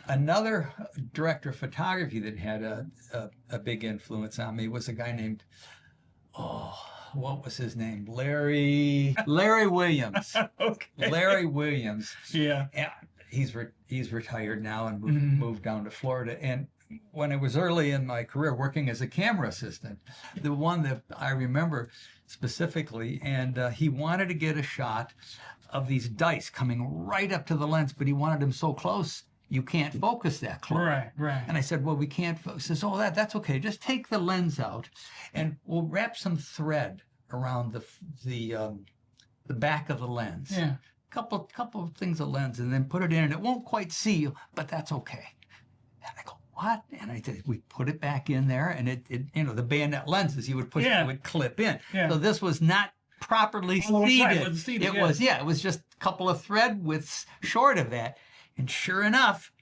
Another director of photography that had a big influence on me was a guy named, what was his name? Larry Williams. Okay. Larry Williams. Yeah. And he's retired now and moved down to Florida. And when I was early in my career working as a camera assistant, the one that I remember specifically, and he wanted to get a shot of these dice coming right up to the lens, but he wanted them so close you can't focus that close. Right. And I said, well, we can't focus. He says, oh, that's okay. Just take the lens out, and we'll wrap some thread around the back of the lens. Yeah. Couple of things of lens, and then put it in, and it won't quite see you, but that's okay. And I go, what? And I said, we put it back in there, and it the bayonet lenses, you would push it, would clip in. Yeah. So this was not properly seated. Right. It was just a couple of thread widths short of that. And sure enough,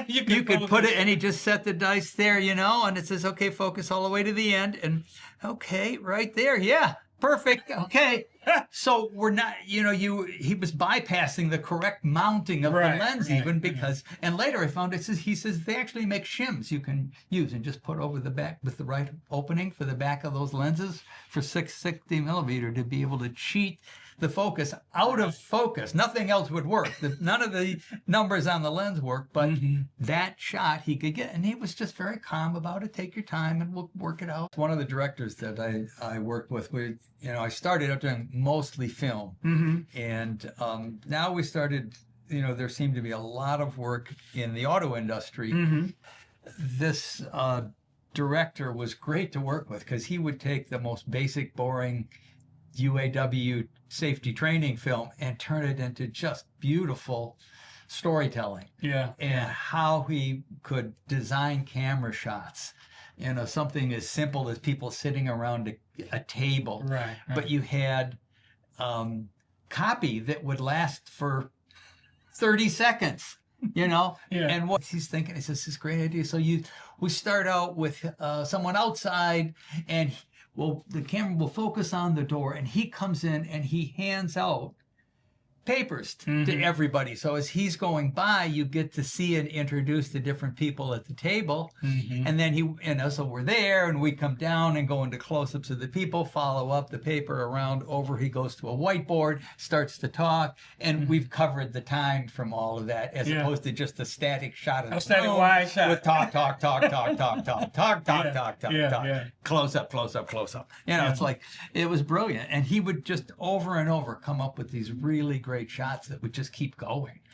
you could put it, and he just set the dice there, and it says, okay, focus all the way to the end. And okay, right there. Yeah, perfect. Okay. So we're not, he was bypassing the correct mounting of the lens even because, and later I found he says they actually make shims you can use and just put over the back with the right opening for the back of those lenses for 660 millimeter to be able to cheat the focus out of focus. Nothing else would work. None of the numbers on the lens work, but that shot he could get. And he was just very calm about it. Take your time and we'll work it out. One of the directors that I worked with, I started out doing mostly film. And now we started, there seemed to be a lot of work in the auto industry. This director was great to work with because he would take the most basic, boring UAW safety training film and turn it into just beautiful storytelling. And how he could design camera shots, something as simple as people sitting around a table, but you had copy that would last for 30 seconds, and what he's thinking, he says, this is a great idea. So we start out with someone outside, and the camera will focus on the door, and he comes in and he hands out papers to everybody. So as he's going by, you get to see and introduce the different people at the table. And then so we're there, and we come down and go into close-ups of the people, follow up the paper around over. He goes to a whiteboard, starts to talk, and we've covered the time from all of that, as opposed to just a static shot of the static wide shot with talk, close up. It's like, it was brilliant. And he would just over and over come up with these really great shots that would just keep going.